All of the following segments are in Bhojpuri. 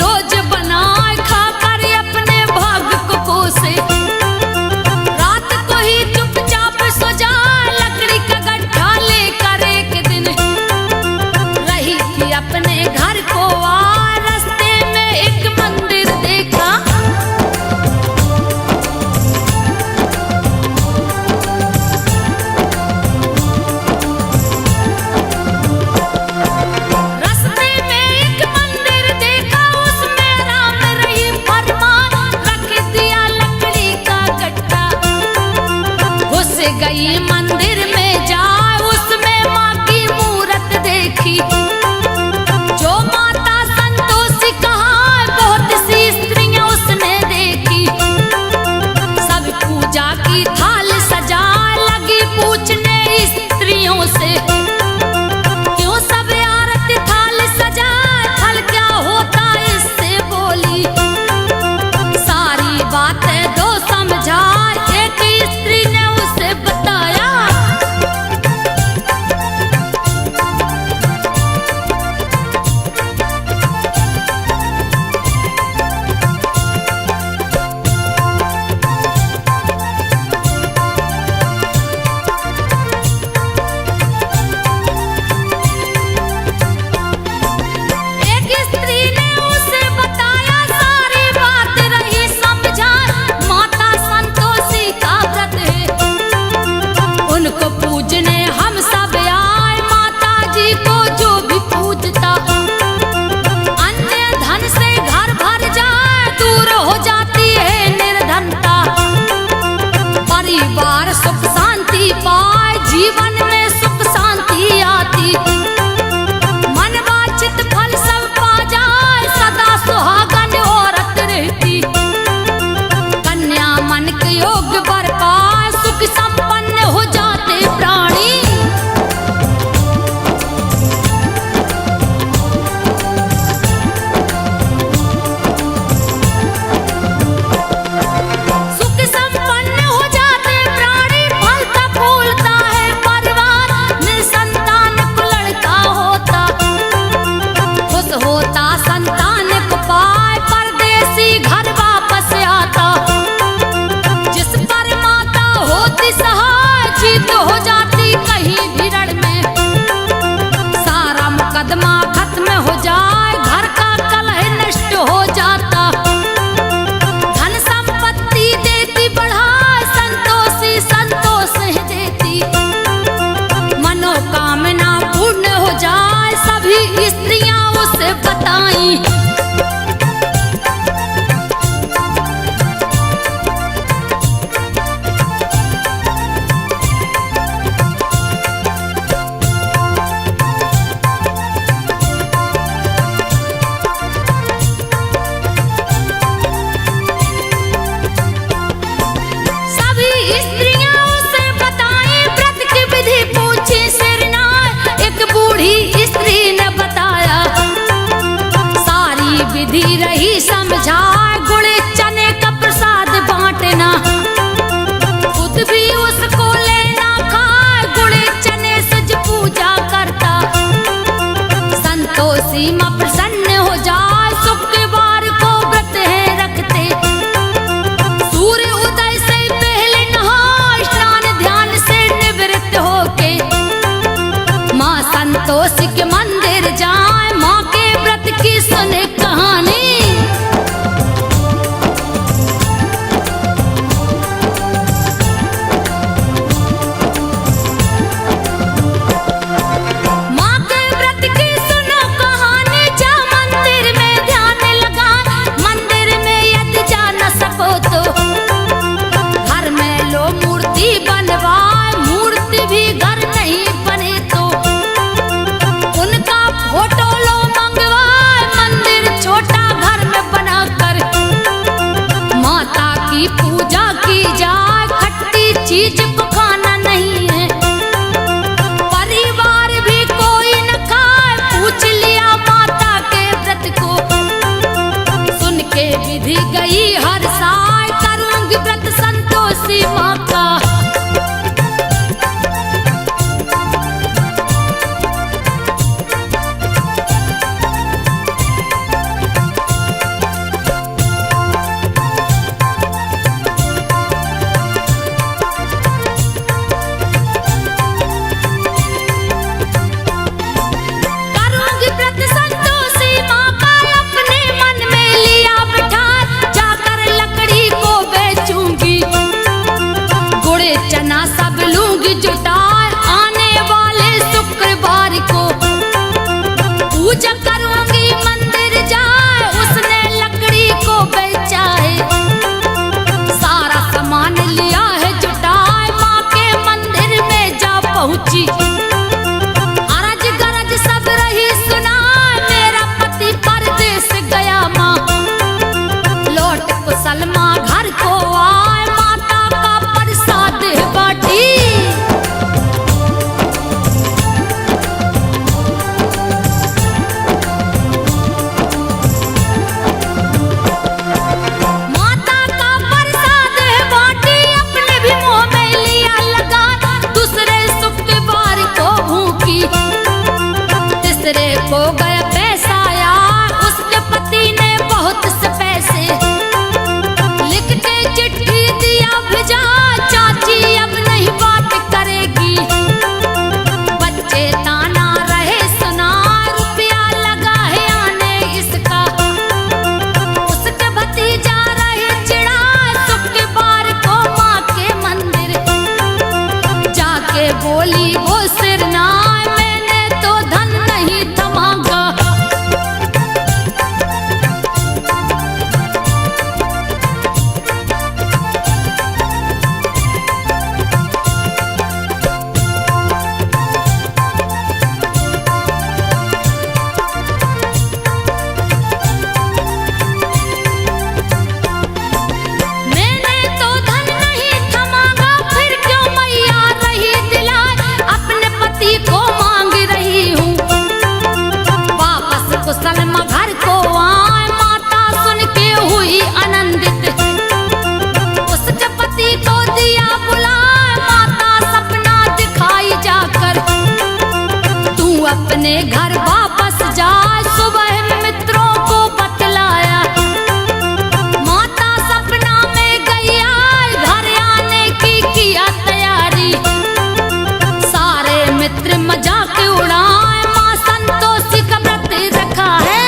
रोज बनाए खाकर अपने भाग को कोसे। रात को ही चुपचाप सो जाए लकड़ी का गड्ढा लेकर एक दिन रही थी अपने घर को आ रास्ते में एक मंदिर देखा। रास्ते में एक मंदिर देखा उसमें राम रही फरमान रख दिया लकड़ी का गड्ढा। घुस गई मंदिर में जा उसमें माँ की मूरत देखी। जो माता संतोषी कहा बहुत सी स्त्रियां उसने देखी। सब पूजा की थाल सजा लगी पूछने स्त्रियों से क्यों सब आरती थाल सजा फल क्या होता इससे बोली। सारी बातें दो समझा एक स्त्री ने उसे बताया। एक स्त्री ने उसे बताया सारी बात रही समझा। माता संतोषी का व्रत है उनको पूजने हम सब आए। माता जी को जो भी पूजता अन्य धन से घर भर जाए दूर हो जाती है निर्धनता। परिवार सुख शांति पाए जीवन में सुख शांति आती। मन वांछित फल सब पा जाए सदा सुहागन औरत रहती। कन्या मन के योग्य वर पाए सुख संपन्न हो जाते प्राणी। सुख संपन्न हो जाते प्राणी फलता फूलता है परिवार। निसंतान को लड़का होता खुश होता संतान को पाए परदेसी घर वापस आता। जिस पर माता होती सहाय जीत हो जाती कहीं भी रण में। सारा मुकदमा खत्म हो जाए घर का कलह नष्ट हो जाता। धन संपत्ति देती बढ़ाए संतोषी संतोष है देती। मनोकामना पूर्ण हो जाए सभी स्त्रियां उसे बताई। सभी स्त्रियां उसे बताई व्रत की विधि पूछी सिरनाए। एक बूढ़ी स्त्री ने बताया सारी विधि रही समझाए। गुड़ चने का प्रसाद बांटना खुद भी उसको लेना खाए। गुड़ चने से जो पूजा करता संतोषी मां प्रसन्न हो जाए। शुक्रवार को व्रत है रखते सूर्य उदय से पहले नहा स्नान ध्यान से निवृत्त होके माँ संतोषी के मंदिर जाए। माँ के व्रत की सुने कहानी। माँ के व्रत की सुनो कहानी। जा मंदिर में ध्यान लगा मंदिर में यदि जा न सको तो घर में लो मूर्ति बनवाए। मूर्ति भी घर नहीं बने तो उनका फोटो लो मंगवाए। मंदिर छोटा घर में बनाकर माता की पूजा की जाए। खट्टी चीज को खाना नहीं है परिवार भी कोई न खाए। पूछ लिया माता के व्रत को सुन के विधि गई हर साल। करूंगी व्रत संतोषी माँ का। अपने घर वापस जाए सुबह मित्रों को बतलाया। माता सपना में गई आए घर आने की किया तैयारी। सारे मित्र मजाक उड़ाए माँ संतोषी का व्रत रखा है।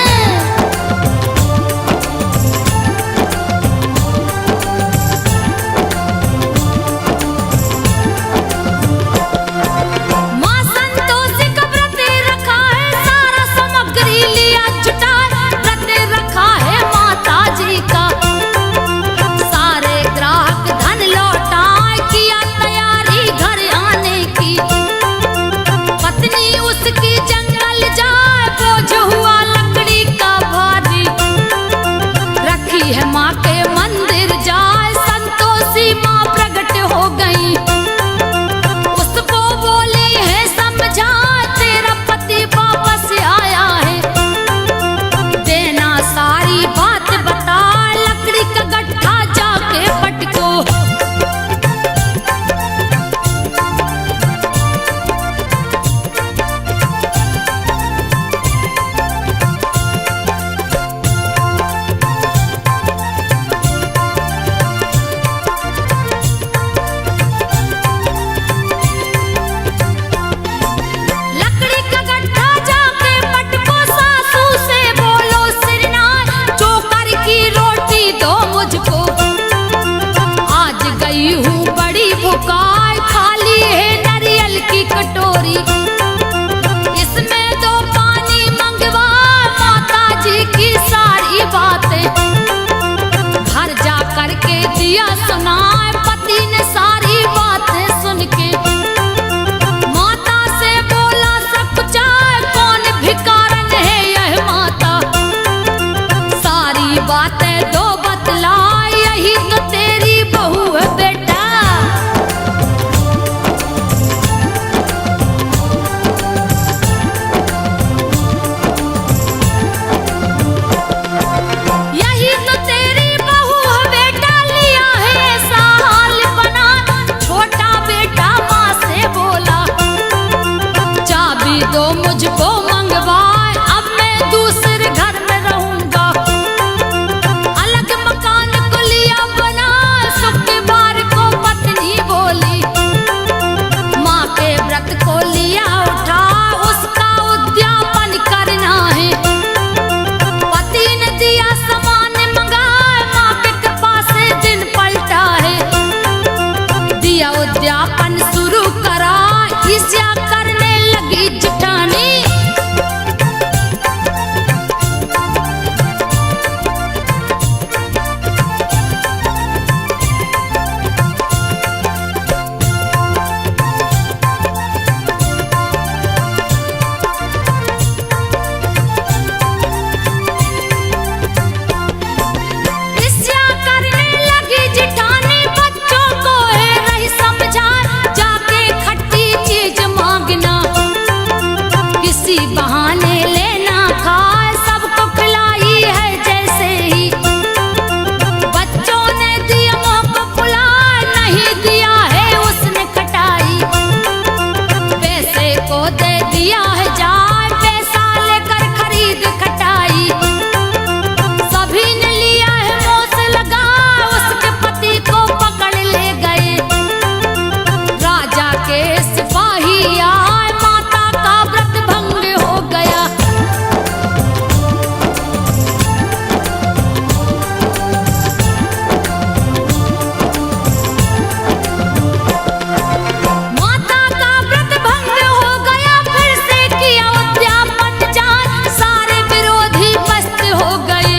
माँ संतोषी का व्रत रखा है, सारा सामग्री लिया जुटाए व्रत रखा है माता जी का। सारे ग्राहक धन लौटाए किया तैयारी घर आने की। पत्नी उसकी जंगल जाए बोझ हुआ लकड़ी का भारी। रखी है माँ के मंदिर जाए संतोषी माँ प्रकट हो गई। उसको बोली है समझा तेरा पति वापस आया है। देना सारी बात बता लकड़ी का गट्ठा जाके पटको। लकड़ी का गट्ठा जाके पटको, सासू से बोलो सिरनार चोकर की रोटी दो मुझको। आज गई हूँ बड़ी भुकाय खाली है नारियल की कटोरी। इसमें दो पानी मंगवा माता जी की सारी बातें। घर जा करके दिया सुनाए पति ने सारी बातें सुन के। माता से बोला सब चाहे कौन भिकारन है यह माता। सारी बातें दो बतला यही तो तेरी बहू है बेटा। यही तो तेरी बहू है बेटा, लिया है ऐसा हाल बना। छोटा बेटा माँ से बोला चाबी दो मुझको मंगवाए, अब मैं दूसरे घर में रहूंगा। अलग मकान को लिया बना, शुक्रवार को पत्नी बोली। माँ के व्रत को लिया उठा, उसका उद्यापन करना है। पति ने दिया सामान मंगाए, माँ के कृपा से दिन पलटा है। दिया उद्यापन शुरू करा, ईर्ष्या करने लगी जिठानी। ईर्ष्या करने लगी जिठानी, बच्चों को है रही समझा जाके खट्टी चीज मांगना। किसी बहाने लेना खाए सबको खिलाई है जैसे ही। बच्चों ने दिया मुँह को फुलाए, नहीं दिया है उसने खटाई। पैसे को दे दिया है जाए, पैसा लेकर खरीद खटाई। सभी ने लिया है मुँह से लगा, उसके पति को पकड़ ले गए। राजा के सिपाही आए, माता का व्रत भंग हो गया। माता का व्रत भंग हो गया, फिर से किया उद्यापन जान, सारे विरोधी पस्त हो गए।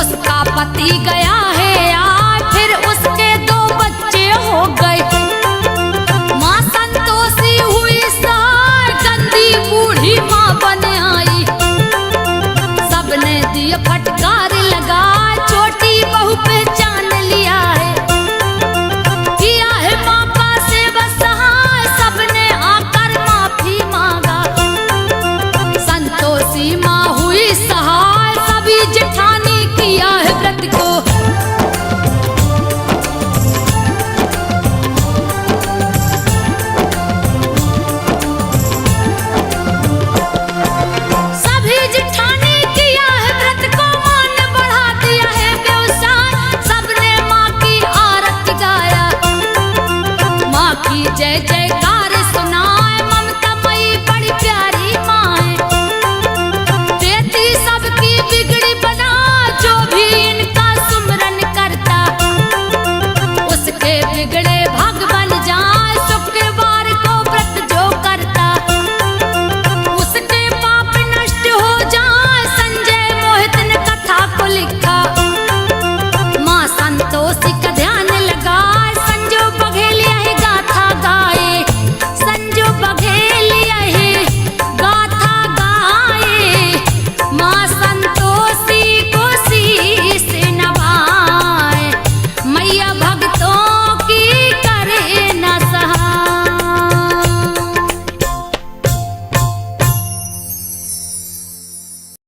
उसका पति गया